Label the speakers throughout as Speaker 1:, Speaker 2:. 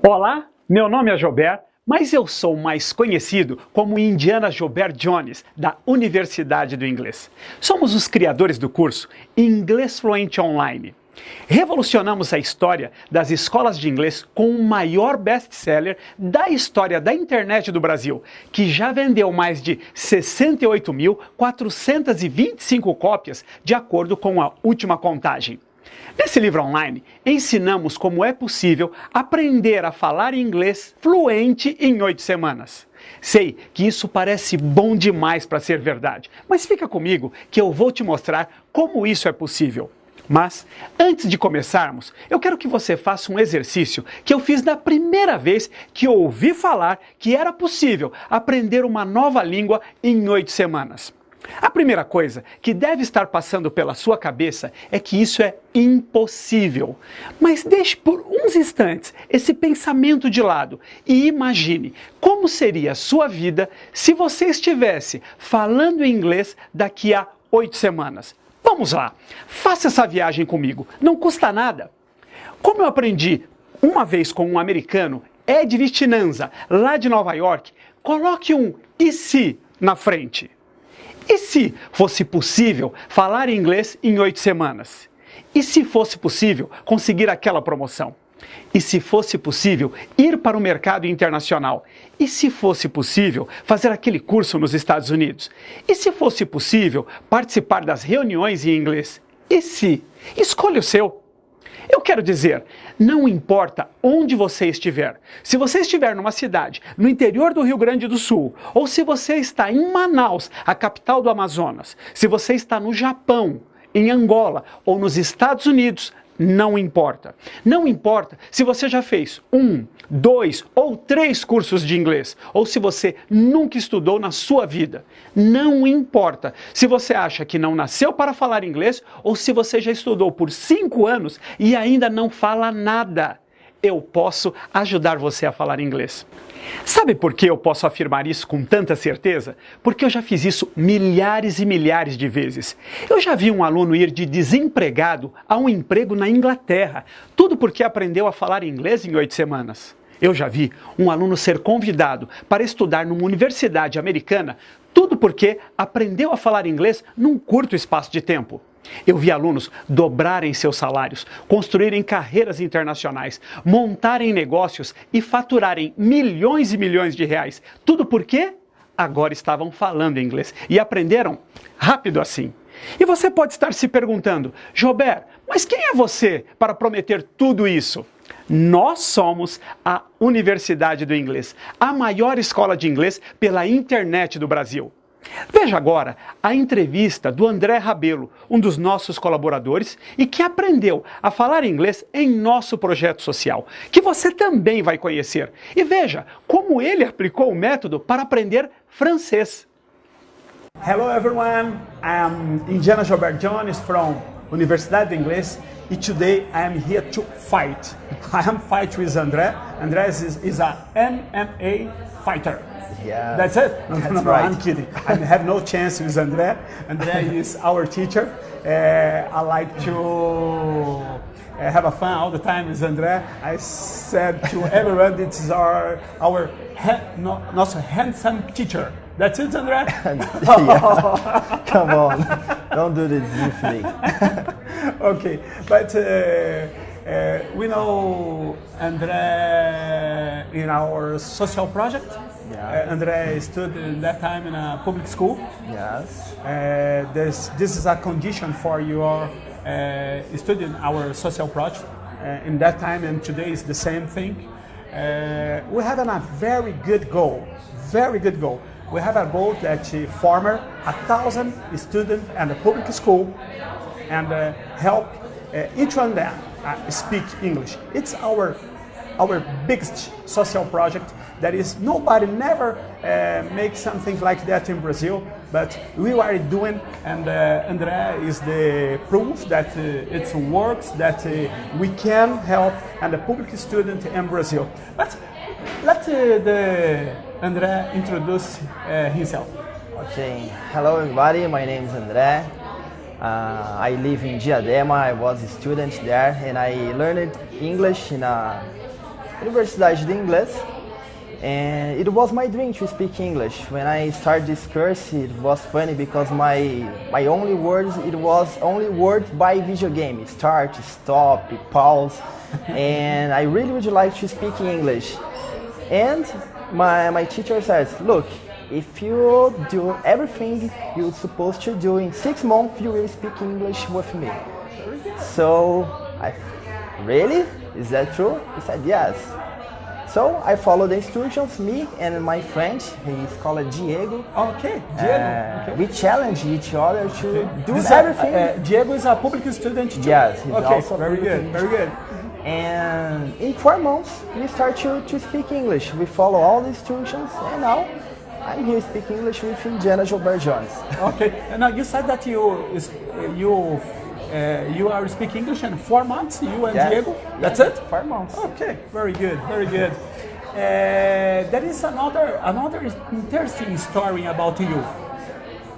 Speaker 1: Olá, meu nome é Joubert, mas eu sou mais conhecido como Indiana Joubert Jones, da Universidade do Inglês. Somos os criadores do curso Inglês Fluente Online. Revolucionamos a história das escolas de inglês com o maior best-seller da história da internet do Brasil, que já vendeu mais de 68.425 cópias, de acordo com a última contagem. Nesse livro online, ensinamos como é possível aprender a falar inglês fluente em 8 semanas. Sei que isso parece bom demais para ser verdade, mas fica comigo que eu vou te mostrar como isso é possível. Mas, antes de começarmos, eu quero que você faça um exercício que eu fiz na primeira vez que ouvi falar que era possível aprender uma nova língua em 8 semanas. A primeira coisa que deve estar passando pela sua cabeça é que isso é impossível. Mas deixe por uns instantes esse pensamento de lado e imagine como seria a sua vida se você estivesse falando inglês daqui a 8 semanas. Vamos lá, faça essa viagem comigo, não custa nada. Como eu aprendi uma vez com um americano, Ed Vitinanza, lá de Nova York, coloque um "e se" na frente. E se fosse possível falar inglês em 8 semanas? E se fosse possível conseguir aquela promoção? E se fosse possível ir para o mercado internacional? E se fosse possível fazer aquele curso nos Estados Unidos? E se fosse possível participar das reuniões em inglês? E se? Escolha o seu. Eu quero dizer, não importa onde você estiver, se você estiver numa cidade no interior do Rio Grande do Sul, ou se você está em Manaus, a capital do Amazonas, se você está no Japão, em Angola ou nos Estados Unidos, não importa. Não importa se você já fez 1, 2 ou 3 cursos de inglês, ou se você nunca estudou na sua vida. Não importa se você acha que não nasceu para falar inglês, ou se você já estudou por 5 anos e ainda não fala nada. Eu posso ajudar você a falar inglês. Sabe por que eu posso afirmar isso com tanta certeza? Porque eu já fiz isso milhares e milhares de vezes. Eu já vi um aluno ir de desempregado a um emprego na Inglaterra, tudo porque aprendeu a falar inglês em 8 semanas. Eu já vi um aluno ser convidado para estudar numa universidade americana, tudo porque aprendeu a falar inglês num curto espaço de tempo. Eu vi alunos dobrarem seus salários, construírem carreiras internacionais, montarem negócios e faturarem milhões e milhões de reais. Tudo porque agora estavam falando inglês e aprenderam rápido assim. E você pode estar se perguntando, Joubert, mas quem é você para prometer tudo isso? Nós somos a Universidade do Inglês, a maior escola de inglês pela internet do Brasil. Veja agora a entrevista do André Rabelo, um dos nossos colaboradores e que aprendeu a falar inglês em nosso projeto social, que você também vai conhecer. E veja como ele aplicou o método para aprender francês.
Speaker 2: Hello everyone, I'm Indiana Joubert Jones from Universidade do Inglês and today I am here to fight. I am fight with André. André is a MMA fighter.
Speaker 3: Yeah,
Speaker 2: that's it.
Speaker 3: That's right.
Speaker 2: I'm kidding. I have no chance with André. André is our teacher. I like to have a fun all the time with André. I said to everyone, this is our nosso handsome teacher. That's it, André?
Speaker 3: Yeah. Come on, don't do this with me.
Speaker 2: Okay, but we know André in our social project.
Speaker 3: Yeah.
Speaker 2: André studied that time in a public school.
Speaker 3: Yes.
Speaker 2: This is a condition for your studying our social project. In that time and today is the same thing. We have a very good goal. Very good goal. We have a goal that former 1,000 students in the public school and help each one of them speak English. It's our biggest social project. That is, nobody never makes something like that in Brazil, but we are doing, and André is the proof that it works, that we can help and the public student in Brazil. But let André introduce himself.
Speaker 3: Okay. Hello everybody. My name is André. I live in Diadema. I was a student there, and I learned English in a Universidade de Inglês. And it was my dream to speak English. When I started this course, it was funny because my only words, it was only words by video game. Start, stop, pause. And I really would like to speak English. And my teacher says, look, if you do everything you're supposed to do in 6 months, you will speak English with me. So, really? Is that true? He said, yes. So I followed the instructions, me and my friend, he's called Diego.
Speaker 2: Okay, Diego. Okay.
Speaker 3: We challenge each other to do
Speaker 2: This
Speaker 3: everything.
Speaker 2: Diego is a public student too.
Speaker 3: Yes, he's
Speaker 2: okay,
Speaker 3: also
Speaker 2: very good, very good.
Speaker 3: And in 4 months, we start to speak English. We follow all the instructions, and now I'm here speaking English with Indiana Gilbert Jones.
Speaker 2: Okay, now you said that you are speaking English in 4 months, you and Diego? That's it?
Speaker 3: 4 months.
Speaker 2: Okay, very good, very good. There is another interesting story about you.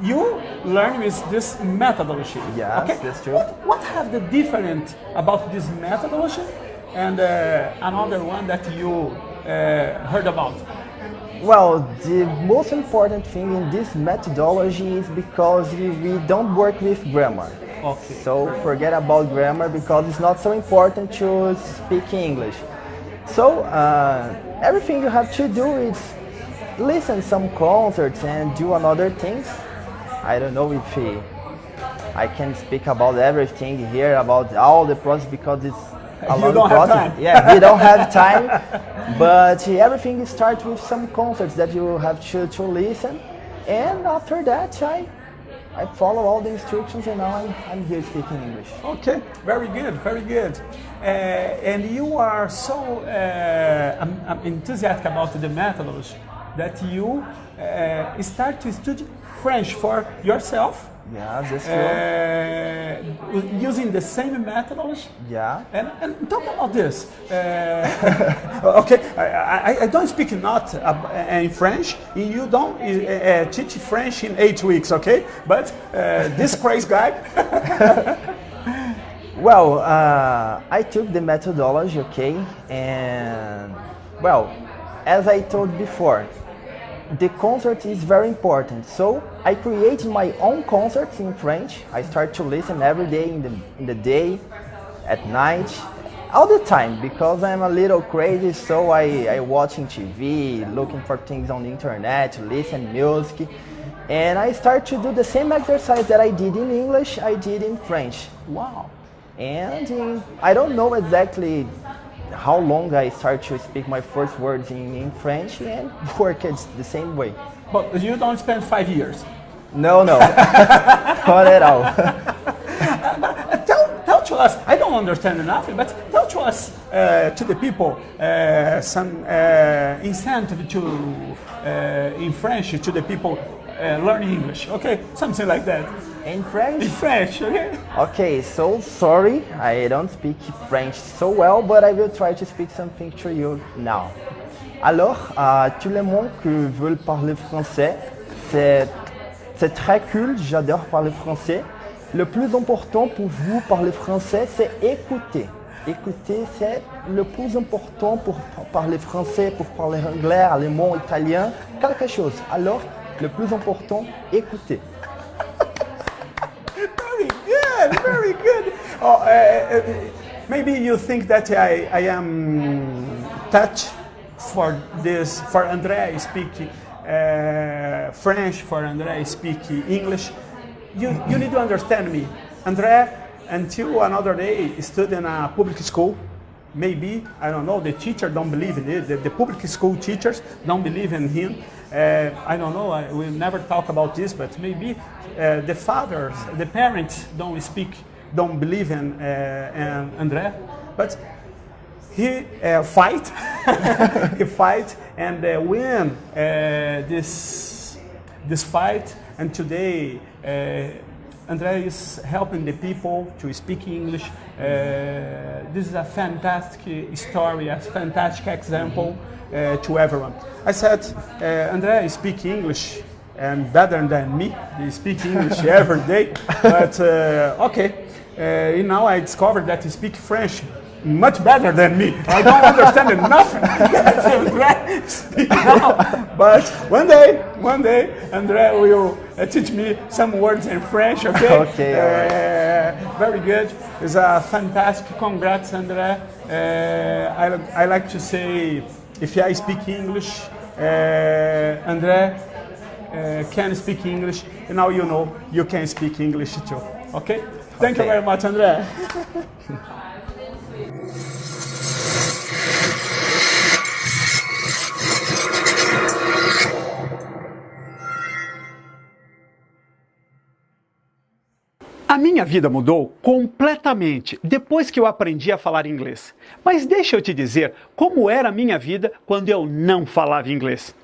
Speaker 2: You learn with this methodology.
Speaker 3: Yes,
Speaker 2: okay?
Speaker 3: that's true.
Speaker 2: What have the different about this methodology and another one that you heard about?
Speaker 3: Well, the most important thing in this methodology is because we don't work with grammar.
Speaker 2: Okay.
Speaker 3: So forget about grammar because it's not so important to speak English. So everything you have to do is listen some concerts and do another things. I don't know if I can speak about everything here, about all the process because it's a long process. Yeah, we don't have time. But everything starts with some concerts that you have to listen. And after that, I follow all the instructions and now I'm here speaking English.
Speaker 2: Okay, very good, very good. And you are so enthusiastic about the methodology that you start to study French for yourself.
Speaker 3: Yeah, that's true.
Speaker 2: Using the same methodology.
Speaker 3: Yeah.
Speaker 2: And talk about this. Okay, I don't speak not in French. You don't teach French in 8 weeks, okay? But this crazy guy.
Speaker 3: Well, I took the methodology, okay, and well, as I told before, the concert is very important. So I created my own concerts in French. I start to listen every day in the day, at night, all the time because I'm a little crazy. So I watching TV, looking for things on the internet, listen music, and I start to do the same exercise that I did in English. I did in French.
Speaker 2: Wow.
Speaker 3: And I don't know exactly how long I start to speak my first words in French and work it the same way.
Speaker 2: But you don't spend 5 years.
Speaker 3: No, not at all.
Speaker 2: Tell to us, I don't understand enough, but tell to us, to the people, some incentive to, in French, to the people learning English, okay? Something like that.
Speaker 3: In French?
Speaker 2: In French, okay?
Speaker 3: Okay, so sorry, I don't speak French so well, but I will try to speak something to you now. Alors, tout le monde qui veut parler français, c'est très cool, j'adore parler français. Le plus important pour vous parler français, c'est écouter. Écouter, c'est le plus important pour parler français, pour parler anglais, allemand, italien, quelque chose. Alors, le plus important, écouter.
Speaker 2: Very good, very good. Oh, maybe you think that I am touched for this, for André speaking French, for André speaking English. You need to understand me. André, until another day, studied in a public school. Maybe, I don't know, the teacher don't believe in it. The public school teachers don't believe in him. I don't know, we'll never talk about this, but maybe the fathers, the parents don't believe in André. But he fight, he fight and win this fight. And today, André is helping the people to speak English. This is a fantastic story, a fantastic example to everyone. I said, André speaks English and better than me. They speak English every day. But okay, now I discovered that he speaks French much better than me. I don't understand nothing that André speaks now. But one day, André will teach me some words in French, okay?
Speaker 3: Okay, all right.
Speaker 2: Very good. It's a fantastic. Congrats, André. I like to say, if I speak English, André can speak English, and now you know you can speak English too. Okay? Thank you very much, André.
Speaker 1: A minha vida mudou completamente depois que eu aprendi a falar inglês. Mas deixa eu te dizer como era a minha vida quando eu não falava inglês.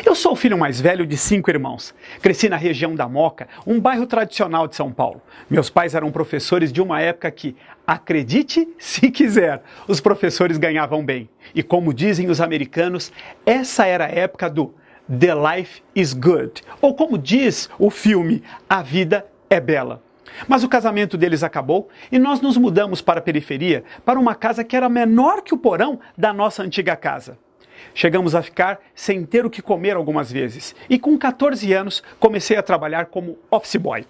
Speaker 1: Eu sou o filho mais velho de 5 irmãos. Cresci na região da Moca, um bairro tradicional de São Paulo. Meus pais eram professores de uma época que, acredite se quiser, os professores ganhavam bem. E como dizem os americanos, essa era a época do The Life is Good. Ou como diz o filme, A Vida é Bela. Mas o casamento deles acabou e nós nos mudamos para a periferia, para uma casa que era menor que o porão da nossa antiga casa. Chegamos a ficar sem ter o que comer algumas vezes e com 14 anos comecei a trabalhar como office boy.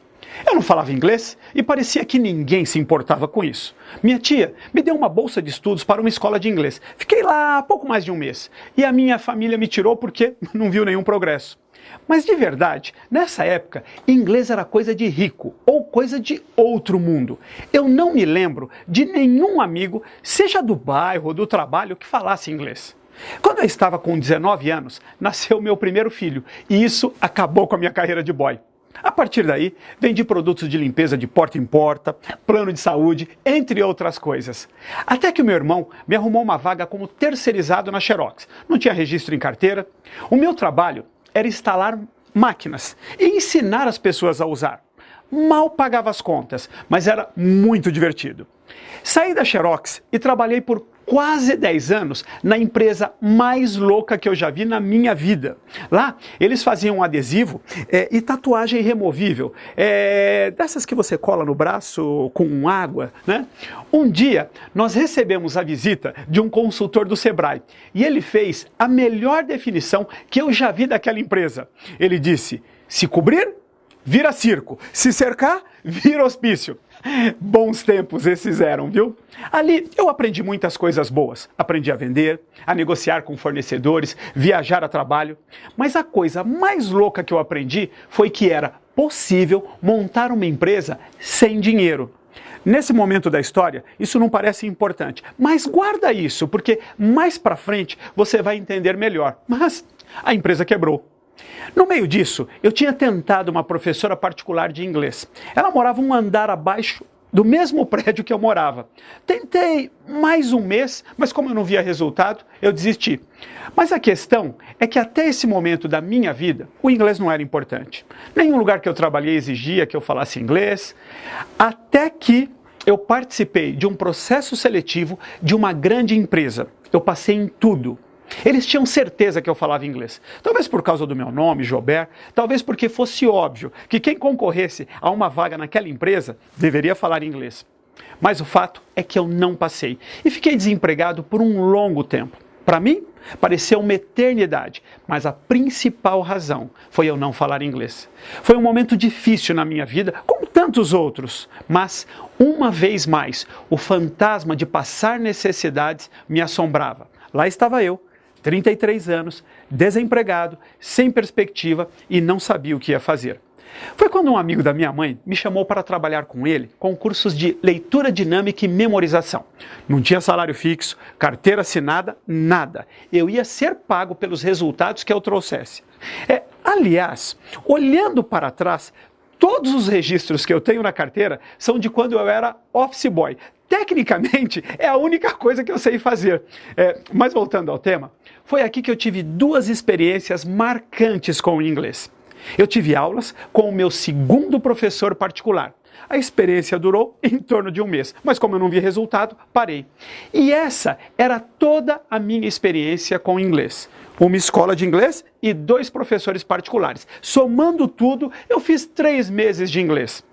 Speaker 1: Eu não falava inglês e parecia que ninguém se importava com isso. Minha tia me deu uma bolsa de estudos para uma escola de inglês. Fiquei lá pouco mais de um mês e a minha família me tirou porque não viu nenhum progresso. Mas de verdade, nessa época, inglês era coisa de rico ou coisa de outro mundo. Eu não me lembro de nenhum amigo, seja do bairro ou do trabalho, que falasse inglês. Quando eu estava com 19 anos, nasceu meu primeiro filho e isso acabou com a minha carreira de boy. A partir daí, vendi produtos de limpeza de porta em porta, plano de saúde, entre outras coisas. Até que o meu irmão me arrumou uma vaga como terceirizado na Xerox. Não tinha registro em carteira. O meu trabalho era instalar máquinas e ensinar as pessoas a usar. Mal pagava as contas, mas era muito divertido. Saí da Xerox e trabalhei por quase 10 anos na empresa mais louca que eu já vi na minha vida. Lá, eles faziam adesivo e tatuagem removível, dessas que você cola no braço com água, né? Um dia, nós recebemos a visita de um consultor do Sebrae e ele fez a melhor definição que eu já vi daquela empresa. Ele disse, se cobrir, vira circo, se cercar, vira hospício. Bons tempos esses eram, viu? Ali eu aprendi muitas coisas boas. Aprendi a vender, a negociar com fornecedores, viajar a trabalho. Mas a coisa mais louca que eu aprendi foi que era possível montar uma empresa sem dinheiro. Nesse momento da história, isso não parece importante, mas guarda isso, porque mais pra frente você vai entender melhor. Mas a empresa quebrou. No meio disso, eu tinha tentado uma professora particular de inglês. Ela morava um andar abaixo do mesmo prédio que eu morava. Tentei mais um mês, mas como eu não via resultado, eu desisti. Mas a questão é que até esse momento da minha vida, o inglês não era importante. Nenhum lugar que eu trabalhei exigia que eu falasse inglês, até que eu participei de um processo seletivo de uma grande empresa. Eu passei em tudo. Eles tinham certeza que eu falava inglês. Talvez por causa do meu nome, Jobert, talvez porque fosse óbvio que quem concorresse a uma vaga naquela empresa deveria falar inglês. Mas o fato é que eu não passei e fiquei desempregado por um longo tempo. Para mim, pareceu uma eternidade, mas a principal razão foi eu não falar inglês. Foi um momento difícil na minha vida, como tantos outros, mas uma vez mais, o fantasma de passar necessidades me assombrava. Lá estava eu, 33 anos, desempregado, sem perspectiva e não sabia o que ia fazer. Foi quando um amigo da minha mãe me chamou para trabalhar com ele com cursos de leitura dinâmica e memorização. Não tinha salário fixo, carteira assinada, nada. Eu ia ser pago pelos resultados que eu trouxesse. Aliás, olhando para trás, todos os registros que eu tenho na carteira são de quando eu era office boy. Tecnicamente, é a única coisa que eu sei fazer. Mas voltando ao tema, foi aqui que eu tive 2 experiências marcantes com o inglês. Eu tive aulas com o meu segundo professor particular. A experiência durou em torno de um mês, mas como eu não vi resultado, parei. E essa era toda a minha experiência com inglês. Uma escola de inglês e 2 professores particulares. Somando tudo, eu fiz 3 meses de inglês.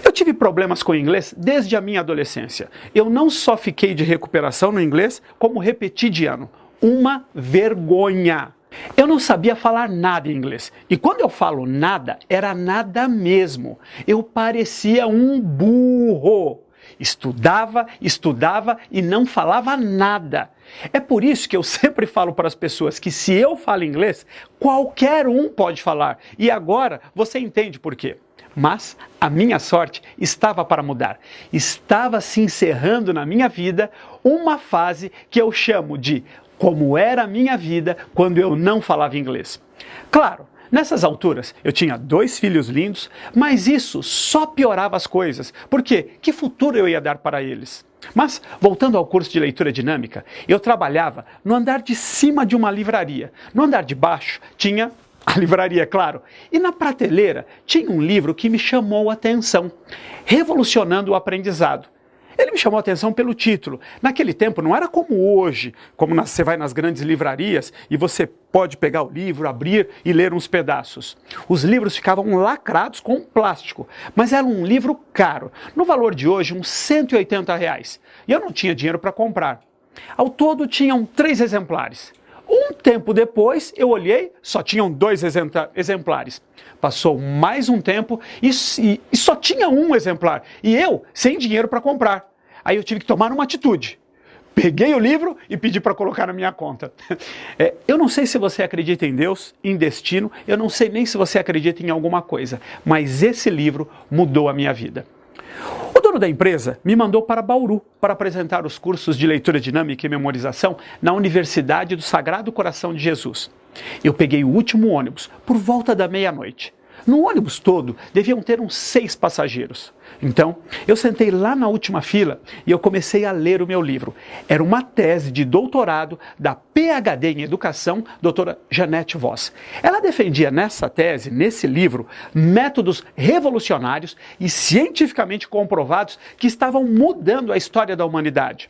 Speaker 1: Eu tive problemas com o inglês desde a minha adolescência. Eu não só fiquei de recuperação no inglês, como repeti de ano. Uma vergonha! Eu não sabia falar nada em inglês. E quando eu falo nada, era nada mesmo. Eu parecia um burro. Estudava e não falava nada. É por isso que eu sempre falo para as pessoas que se eu falo inglês, qualquer um pode falar. E agora você entende por quê. Mas a minha sorte estava para mudar. Estava se encerrando na minha vida uma fase que eu chamo de como era a minha vida quando eu não falava inglês. Claro, nessas alturas eu tinha 2 filhos lindos, mas isso só piorava as coisas, porque que futuro eu ia dar para eles? Mas, voltando ao curso de leitura dinâmica, eu trabalhava no andar de cima de uma livraria. No andar de baixo tinha a livraria, claro. E na prateleira tinha um livro que me chamou a atenção, Revolucionando o Aprendizado. Ele me chamou a atenção pelo título. Naquele tempo não era como hoje, como você vai nas grandes livrarias e você pode pegar o livro, abrir e ler uns pedaços. Os livros ficavam lacrados com plástico, mas era um livro caro. No valor de hoje, uns R$180. E eu não tinha dinheiro para comprar. Ao todo, tinham 3 exemplares. Um tempo depois, eu olhei, só tinham 2 exemplares. Passou mais um tempo e só tinha um exemplar. E eu, sem dinheiro para comprar. Aí eu tive que tomar uma atitude. Peguei o livro e pedi para colocar na minha conta. Eu não sei se você acredita em Deus, em destino, eu não sei nem se você acredita em alguma coisa, mas esse livro mudou a minha vida. O dono da empresa me mandou para Bauru para apresentar os cursos de leitura dinâmica e memorização na Universidade do Sagrado Coração de Jesus. Eu peguei o último ônibus por volta da meia-noite. No ônibus todo deviam ter uns 6 passageiros. Então, eu sentei lá na última fila e eu comecei a ler o meu livro. Era uma tese de doutorado da PhD em Educação, doutora Janete Voss. Ela defendia nessa tese, nesse livro, métodos revolucionários e cientificamente comprovados que estavam mudando a história da humanidade.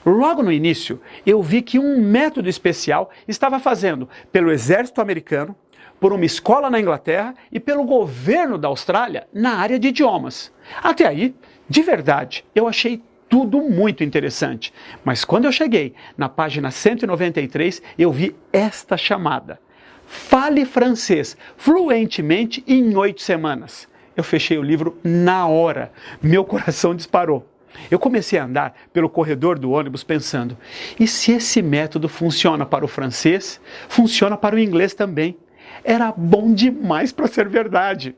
Speaker 1: Logo no início, eu vi que um método especial estava fazendo pelo exército americano, por uma escola na Inglaterra e pelo governo da Austrália na área de idiomas. Até aí, de verdade, eu achei tudo muito interessante. Mas quando eu cheguei na página 193, eu vi esta chamada: Fale francês fluentemente em 8 semanas. Eu fechei o livro na hora. Meu coração disparou. Eu comecei a andar pelo corredor do ônibus pensando: e se esse método funciona para o francês, funciona para o inglês também? Era bom demais para ser verdade.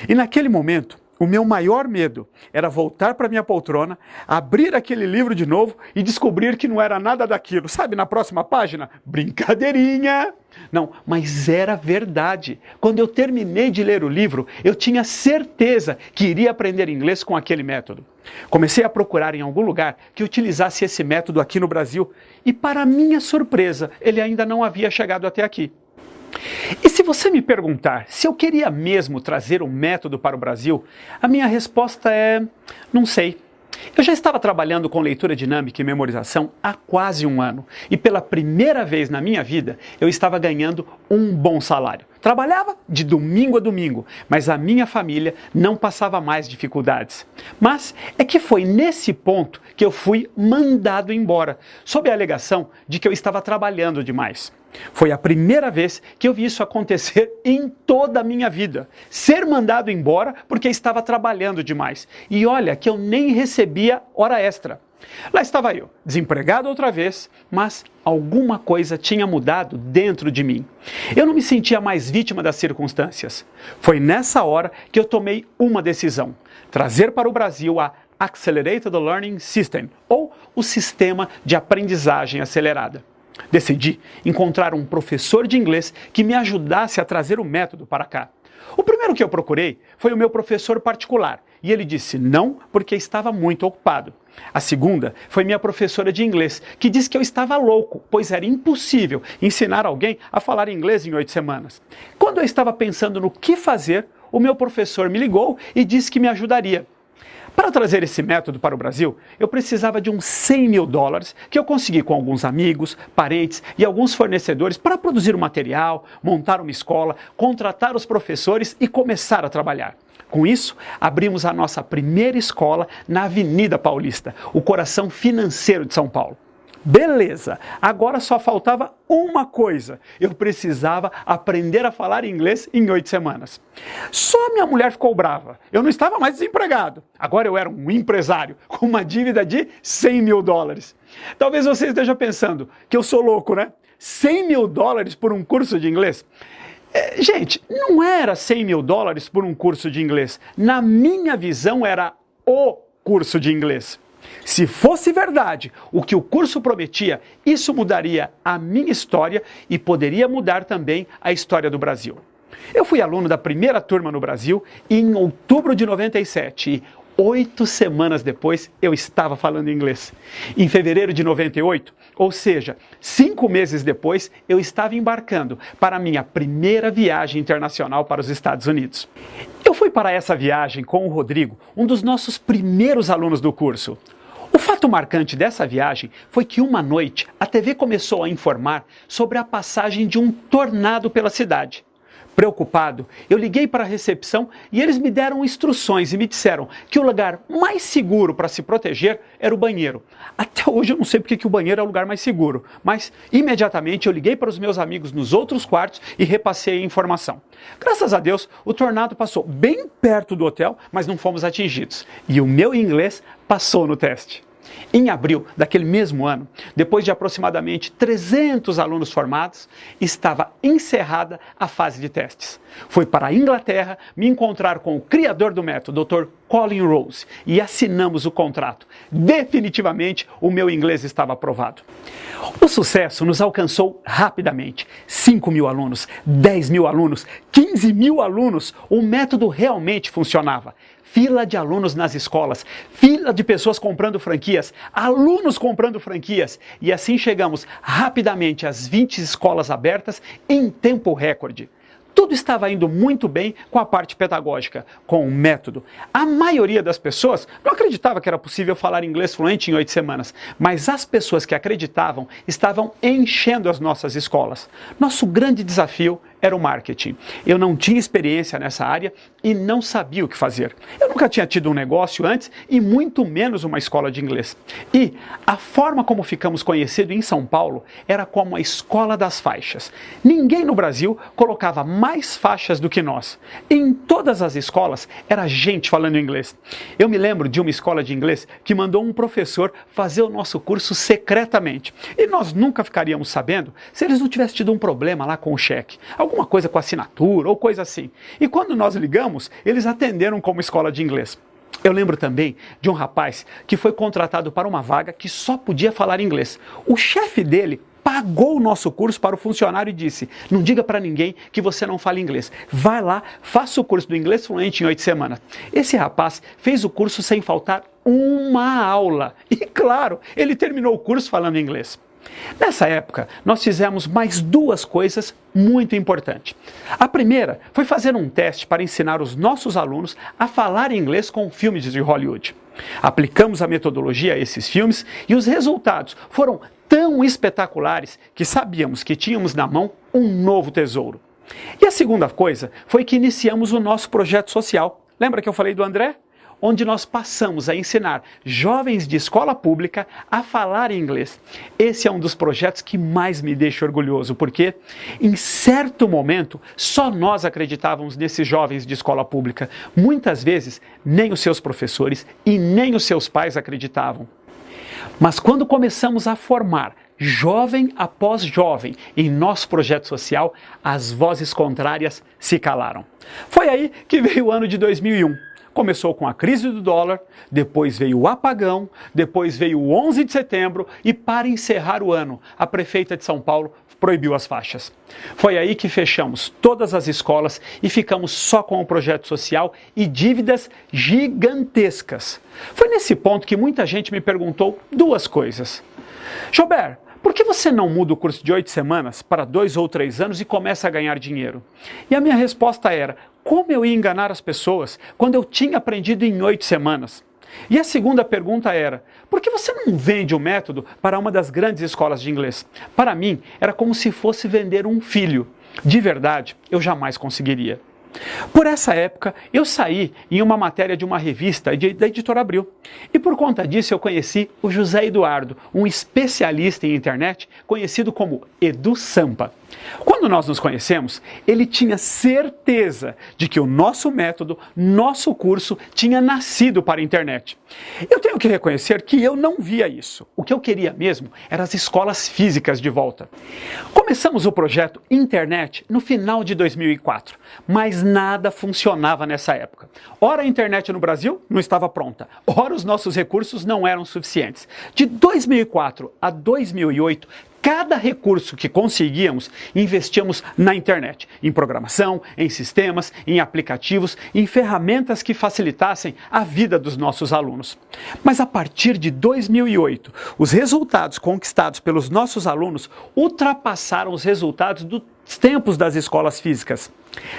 Speaker 1: E naquele momento, o meu maior medo era voltar para minha poltrona, abrir aquele livro de novo e descobrir que não era nada daquilo. Sabe, na próxima página? Brincadeirinha! Não, mas era verdade. Quando eu terminei de ler o livro, eu tinha certeza que iria aprender inglês com aquele método. Comecei a procurar em algum lugar que utilizasse esse método aqui no Brasil e, para minha surpresa, ele ainda não havia chegado até aqui. E se você me perguntar se eu queria mesmo trazer o método para o Brasil, a minha resposta é: não sei. Eu já estava trabalhando com leitura dinâmica e memorização há quase um ano. E pela primeira vez na minha vida, eu estava ganhando um bom salário. Trabalhava de domingo a domingo, mas a minha família não passava mais dificuldades. Mas é que foi nesse ponto que eu fui mandado embora, sob a alegação de que eu estava trabalhando demais. Foi a primeira vez que eu vi isso acontecer em toda a minha vida. Ser mandado embora porque estava trabalhando demais. E olha que eu nem recebia hora extra. Lá estava eu, desempregado outra vez, mas alguma coisa tinha mudado dentro de mim. Eu não me sentia mais vítima das circunstâncias. Foi nessa hora que eu tomei uma decisão: trazer para o Brasil a Accelerated Learning System, ou o Sistema de Aprendizagem Acelerada. Decidi encontrar um professor de inglês que me ajudasse a trazer o método para cá. O primeiro que eu procurei foi o meu professor particular, e ele disse não porque estava muito ocupado. A segunda foi minha professora de inglês, que disse que eu estava louco, pois era impossível ensinar alguém a falar inglês em 8 semanas. Quando eu estava pensando no que fazer, o meu professor me ligou e disse que me ajudaria. Para trazer esse método para o Brasil, eu precisava de uns $100 mil que eu consegui com alguns amigos, parentes e alguns fornecedores para produzir o material, montar uma escola, contratar os professores e começar a trabalhar. Com isso, abrimos a nossa primeira escola na Avenida Paulista, o coração financeiro de São Paulo. Beleza, agora só faltava uma coisa. Eu precisava aprender a falar inglês em 8 semanas. Só minha mulher ficou brava. Eu não estava mais desempregado. Agora eu era um empresário com uma dívida de $100 mil. Talvez você esteja pensando que eu sou louco, né? $100 mil por um curso de inglês? Gente, não era $100 mil por um curso de inglês. Na minha visão, era o curso de inglês. Se fosse verdade o que o curso prometia, isso mudaria a minha história e poderia mudar também a história do Brasil. Eu fui aluno da primeira turma no Brasil em outubro de 97 e 8 semanas depois eu estava falando inglês. Em fevereiro de 98, ou seja, 5 meses depois, eu estava embarcando para a minha primeira viagem internacional para os Estados Unidos. Eu fui para essa viagem com o Rodrigo, um dos nossos primeiros alunos do curso. O fato marcante dessa viagem foi que uma noite a TV começou a informar sobre a passagem de um tornado pela cidade. Preocupado, eu liguei para a recepção e eles me deram instruções e me disseram que o lugar mais seguro para se proteger era o banheiro. Até hoje eu não sei porque que o banheiro é o lugar mais seguro, mas imediatamente eu liguei para os meus amigos nos outros quartos e repassei a informação. Graças a Deus, o tornado passou bem perto do hotel, mas não fomos atingidos. E o meu inglês passou no teste. Em abril daquele mesmo ano, depois de aproximadamente 300 alunos formados, estava encerrada a fase de testes. Fui para a Inglaterra me encontrar com o criador do método, Dr. Colin Rose, e assinamos o contrato. Definitivamente, o meu inglês estava aprovado. O sucesso nos alcançou rapidamente. 5 mil alunos, 10 mil alunos, 15 mil alunos. O método realmente funcionava. Fila de alunos nas escolas, fila de pessoas comprando franquias, alunos comprando franquias. E assim chegamos rapidamente às 20 escolas abertas em tempo recorde. Tudo estava indo muito bem com a parte pedagógica, com o método. A maioria das pessoas não acreditava que era possível falar inglês fluente em 8 semanas, mas as pessoas que acreditavam estavam enchendo as nossas escolas. Nosso grande desafio era o marketing. Eu não tinha experiência nessa área e não sabia o que fazer. Eu nunca tinha tido um negócio antes e muito menos uma escola de inglês. E a forma como ficamos conhecidos em São Paulo era como a escola das faixas. Ninguém no Brasil colocava mais faixas do que nós. Em todas as escolas era gente falando inglês. Eu me lembro de uma escola de inglês que mandou um professor fazer o nosso curso secretamente. E nós nunca ficaríamos sabendo se eles não tivessem tido um problema lá com o cheque. Alguma coisa com assinatura ou coisa assim. E quando nós ligamos, eles atenderam como escola de inglês. Eu lembro também de um rapaz que foi contratado para uma vaga que só podia falar inglês. O chefe dele pagou o nosso curso para o funcionário e disse: não diga para ninguém que você não fala inglês. Vai lá, faça o curso do inglês fluente em 8 semanas. Esse rapaz fez o curso sem faltar uma aula. E claro, ele terminou o curso falando inglês. Nessa época, nós fizemos mais 2 coisas muito importantes. A primeira foi fazer um teste para ensinar os nossos alunos a falar inglês com filmes de Hollywood. Aplicamos a metodologia a esses filmes e os resultados foram tão espetaculares que sabíamos que tínhamos na mão um novo tesouro. E a segunda coisa foi que iniciamos o nosso projeto social. Lembra que eu falei do André? Onde nós passamos a ensinar jovens de escola pública a falar inglês. Esse é um dos projetos que mais me deixa orgulhoso, porque em certo momento só nós acreditávamos nesses jovens de escola pública. Muitas vezes nem os seus professores e nem os seus pais acreditavam. Mas quando começamos a formar jovem após jovem em nosso projeto social, as vozes contrárias se calaram. Foi aí que veio o ano de 2001. Começou com a crise do dólar, depois veio o apagão, depois veio o 11 de setembro e, para encerrar o ano, a prefeita de São Paulo proibiu as faixas. Foi aí que fechamos todas as escolas e ficamos só com o projeto social e dívidas gigantescas. Foi nesse ponto que muita gente me perguntou 2 coisas. Gilberto, por que você não muda o curso de 8 semanas para 2 ou 3 anos e começa a ganhar dinheiro? E a minha resposta era: como eu ia enganar as pessoas quando eu tinha aprendido em 8 semanas? E a segunda pergunta era: por que você não vende o método para uma das grandes escolas de inglês? Para mim, era como se fosse vender um filho. De verdade, eu jamais conseguiria. Por essa época, eu saí em uma matéria de uma revista da Editora Abril. E por conta disso eu conheci o José Eduardo, um especialista em internet conhecido como Edu Sampa. Quando nós nos conhecemos, ele tinha certeza de que o nosso método, nosso curso, tinha nascido para a internet. Eu tenho que reconhecer que eu não via isso. O que eu queria mesmo eram as escolas físicas de volta. Começamos o projeto Internet no final de 2004, mas nada funcionava nessa época. Ora a internet no Brasil não estava pronta, ora os nossos recursos não eram suficientes. De 2004 a 2008, cada recurso que conseguíamos, investíamos na internet, em programação, em sistemas, em aplicativos, em ferramentas que facilitassem a vida dos nossos alunos. Mas a partir de 2008, os resultados conquistados pelos nossos alunos ultrapassaram os resultados dos tempos das escolas físicas.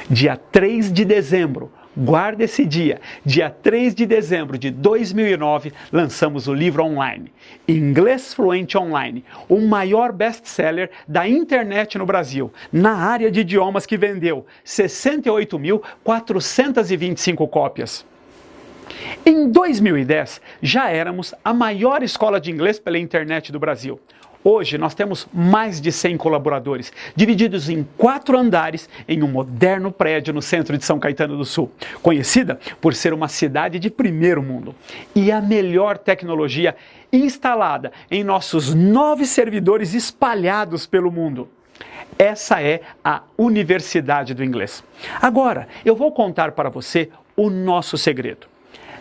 Speaker 1: Dia 3 de dezembro, guarda esse dia, dia 3 de dezembro de 2009, lançamos o livro online, Inglês Fluente Online, o maior best-seller da internet no Brasil, na área de idiomas, que vendeu 68.425 cópias. Em 2010, já éramos a maior escola de inglês pela internet do Brasil. Hoje nós temos mais de 100 colaboradores, divididos em 4 andares em um moderno prédio no centro de São Caetano do Sul, conhecida por ser uma cidade de primeiro mundo. E a melhor tecnologia instalada em nossos 9 servidores espalhados pelo mundo. Essa é a Universidade do Inglês. Agora, eu vou contar para você o nosso segredo.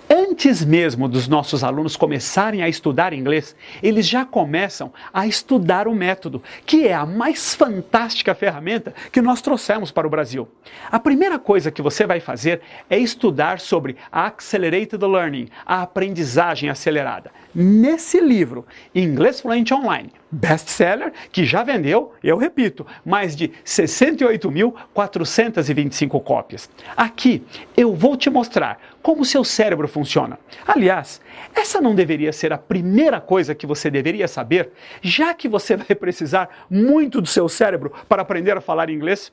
Speaker 1: Antes mesmo dos nossos alunos começarem a estudar inglês, eles já começam a estudar o método, que é a mais fantástica ferramenta que nós trouxemos para o Brasil. A primeira coisa que você vai fazer é estudar sobre a Accelerated Learning, a aprendizagem acelerada. Nesse livro, Inglês Fluente Online, best-seller, que já vendeu, eu repito, mais de 68.425 cópias. Aqui eu vou te mostrar como seu cérebro funciona. Aliás, essa não deveria ser a primeira coisa que você deveria saber, já que você vai precisar muito do seu cérebro para aprender a falar inglês.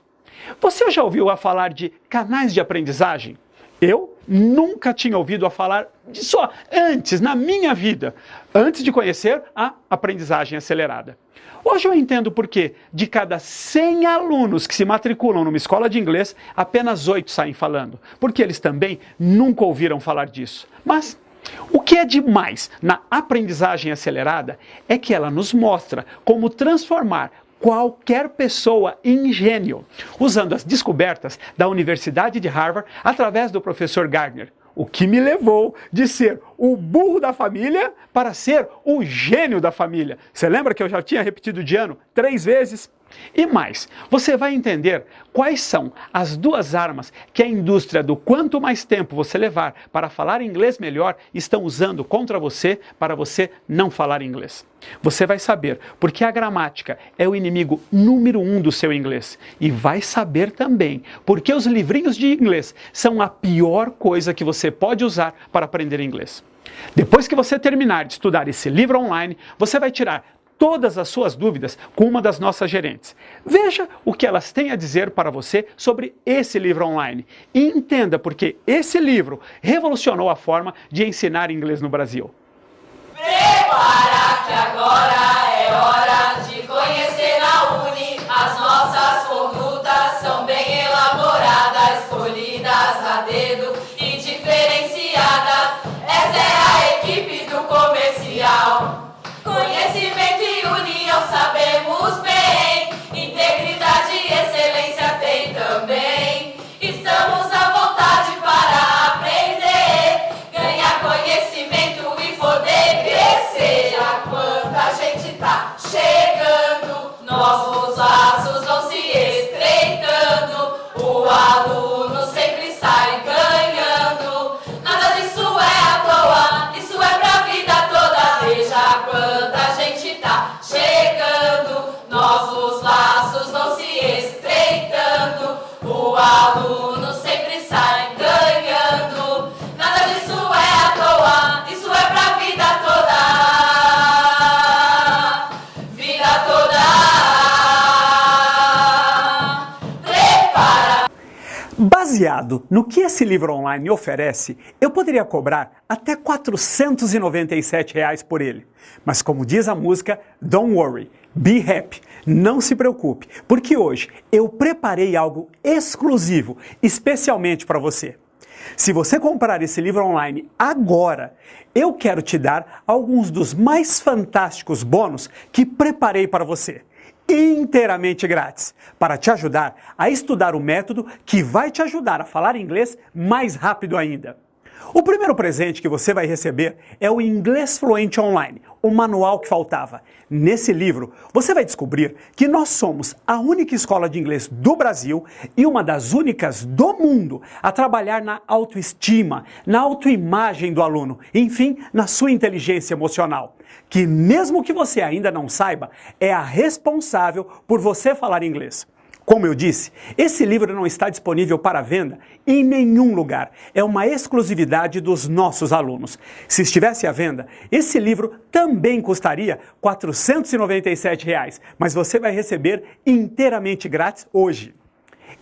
Speaker 1: Você já ouviu falar de canais de aprendizagem? Eu nunca tinha ouvido falar disso antes, na minha vida, antes de conhecer a aprendizagem acelerada. Hoje eu entendo por que, de cada 100 alunos que se matriculam numa escola de inglês, apenas 8 saem falando, porque eles também nunca ouviram falar disso. Mas o que é demais na aprendizagem acelerada é que ela nos mostra como transformar qualquer pessoa em gênio, usando as descobertas da Universidade de Harvard através do professor Gardner, o que me levou de ser o burro da família para ser o gênio da família. Você lembra que eu já tinha repetido de ano 3 vezes? E mais, você vai entender quais são as 2 armas que a indústria do quanto mais tempo você levar para falar inglês melhor estão usando contra você para você não falar inglês. Você vai saber porque a gramática é o inimigo número 1 do seu inglês. E vai saber também porque os livrinhos de inglês são a pior coisa que você pode usar para aprender inglês. Depois que você terminar de estudar esse livro online, você vai tirar todas as suas dúvidas com uma das nossas gerentes. Veja o que elas têm a dizer para você sobre esse livro online e entenda porque esse livro revolucionou a forma de ensinar inglês no Brasil.
Speaker 4: Prepara que agora é hora de conhecer a Uni. As nossas condutas são bem elaboradas, escolhidas a dedo e diferenciadas. Essa é a equipe do comercial. Conhecimento e união sabemos bem, integridade e excelência tem também. Estamos à vontade para aprender, ganhar conhecimento e poder crescer. A quanta gente tá cheia.
Speaker 1: Baseado no que esse livro online oferece, eu poderia cobrar até R$ 497 por ele. Mas como diz a música, don't worry, be happy, não se preocupe, porque hoje eu preparei algo exclusivo, especialmente para você. Se você comprar esse livro online agora, eu quero te dar alguns dos mais fantásticos bônus que preparei para você, inteiramente grátis, para te ajudar a estudar o método que vai te ajudar a falar inglês mais rápido ainda. O primeiro presente que você vai receber é o Inglês Fluente Online, o manual que faltava. Nesse livro, você vai descobrir que nós somos a única escola de inglês do Brasil e uma das únicas do mundo a trabalhar na autoestima, na autoimagem do aluno, enfim, na sua inteligência emocional, que mesmo que você ainda não saiba, é a responsável por você falar inglês. Como eu disse, esse livro não está disponível para venda em nenhum lugar. É uma exclusividade dos nossos alunos. Se estivesse à venda, esse livro também custaria R$ 497, mas você vai receber inteiramente grátis hoje.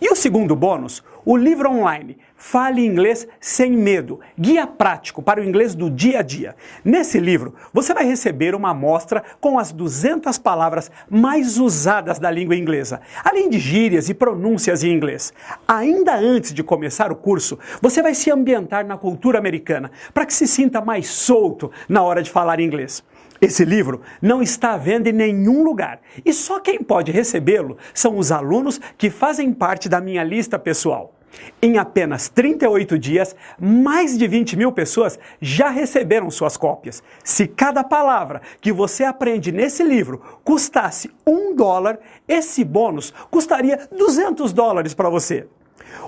Speaker 1: E o segundo bônus, o livro online Fale Inglês Sem Medo, guia prático para o inglês do dia a dia. Nesse livro, você vai receber uma amostra com as 200 palavras mais usadas da língua inglesa, além de gírias e pronúncias em inglês. Ainda antes de começar o curso, você vai se ambientar na cultura americana, para que se sinta mais solto na hora de falar inglês. Esse livro não está à venda em nenhum lugar e só quem pode recebê-lo são os alunos que fazem parte da minha lista pessoal. Em apenas 38 dias, mais de 20 mil pessoas já receberam suas cópias. Se cada palavra que você aprende nesse livro custasse $1, esse bônus custaria $200 para você.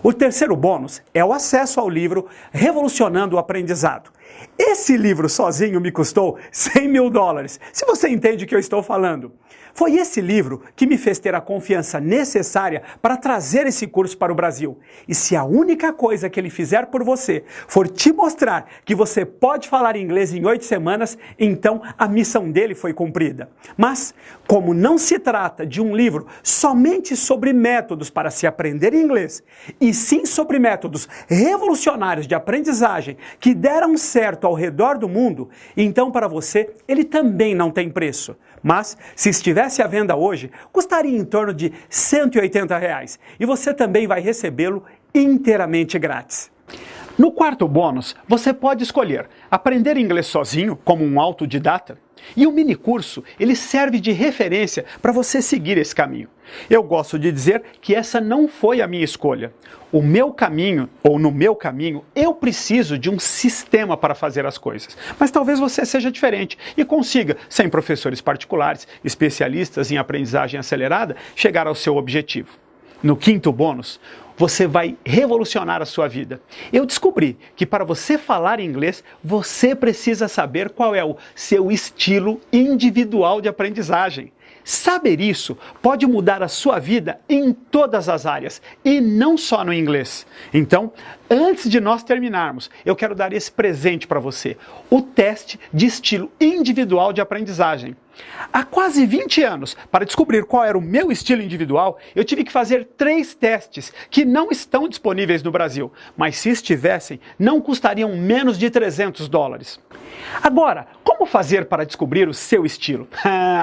Speaker 1: O terceiro bônus é o acesso ao livro Revolucionando o Aprendizado. Esse livro sozinho me custou $100 mil, se você entende o que eu estou falando. Foi esse livro que me fez ter a confiança necessária para trazer esse curso para o Brasil. E se a única coisa que ele fizer por você for te mostrar que você pode falar inglês em 8 semanas, então a missão dele foi cumprida. Mas, como não se trata de um livro somente sobre métodos para se aprender inglês, e sim sobre métodos revolucionários de aprendizagem que deram certo ao redor do mundo, então para você ele também não tem preço. Mas, se estivesse à venda hoje, custaria em torno de R$ 180 e você também vai recebê-lo inteiramente grátis. No quarto bônus, você pode escolher aprender inglês sozinho, como um autodidata, e o mini curso, ele serve de referência para você seguir esse caminho. Eu gosto de dizer que essa não foi a minha escolha. O meu caminho, ou no meu caminho, eu preciso de um sistema para fazer as coisas. Mas talvez você seja diferente e consiga, sem professores particulares, especialistas em aprendizagem acelerada, chegar ao seu objetivo. No quinto bônus, você vai revolucionar a sua vida. Eu descobri que para você falar inglês, você precisa saber qual é o seu estilo individual de aprendizagem. Saber isso pode mudar a sua vida em todas as áreas e não só no inglês. Então, antes de nós terminarmos, eu quero dar esse presente para você, o teste de estilo individual de aprendizagem. Há quase 20 anos, para descobrir qual era o meu estilo individual, eu tive que fazer 3 testes que não estão disponíveis no Brasil, mas se estivessem, não custariam menos de $300. Agora, como fazer para descobrir o seu estilo?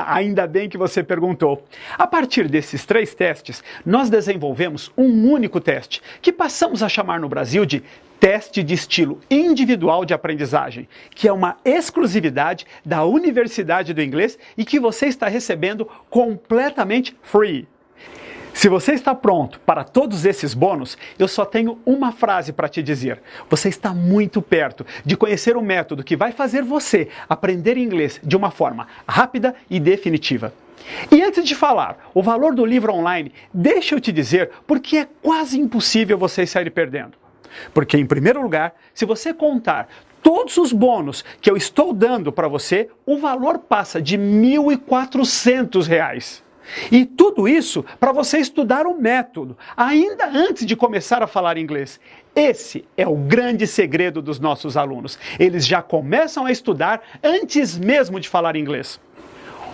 Speaker 1: Ainda bem que você perguntou. A partir desses 3 testes, nós desenvolvemos um único teste, que passamos a chamar no Brasil de Teste de Estilo Individual de Aprendizagem, que é uma exclusividade da Universidade do Inglês e que você está recebendo completamente free. Se você está pronto para todos esses bônus, eu só tenho uma frase para te dizer. Você está muito perto de conhecer o método que vai fazer você aprender inglês de uma forma rápida e definitiva. E antes de falar o valor do livro online, deixa eu te dizer porque é quase impossível você sair perdendo. Porque, em primeiro lugar, se você contar todos os bônus que eu estou dando para você, o valor passa de R$ 1.400. E tudo isso para você estudar o método, ainda antes de começar a falar inglês. Esse é o grande segredo dos nossos alunos. Eles já começam a estudar antes mesmo de falar inglês.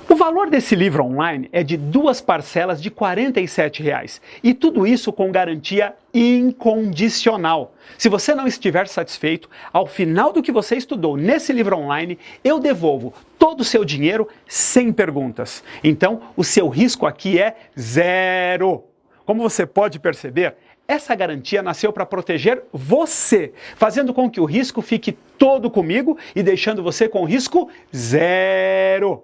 Speaker 1: O valor desse livro online é de 2 parcelas de R$ 47,00 e tudo isso com garantia incondicional. Se você não estiver satisfeito, ao final do que você estudou nesse livro online, eu devolvo todo o seu dinheiro sem perguntas. Então, o seu risco aqui é zero. Como você pode perceber, essa garantia nasceu para proteger você, fazendo com que o risco fique todo comigo e deixando você com risco zero.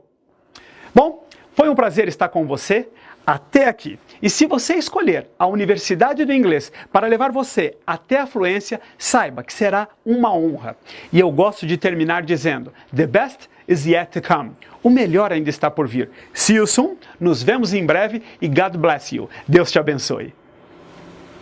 Speaker 1: Bom, foi um prazer estar com você até aqui. E se você escolher a Universidade do Inglês para levar você até a fluência, saiba que será uma honra. E eu gosto de terminar dizendo: The best is yet to come. O melhor ainda está por vir. See you soon, nos vemos em breve e God bless you. Deus te abençoe.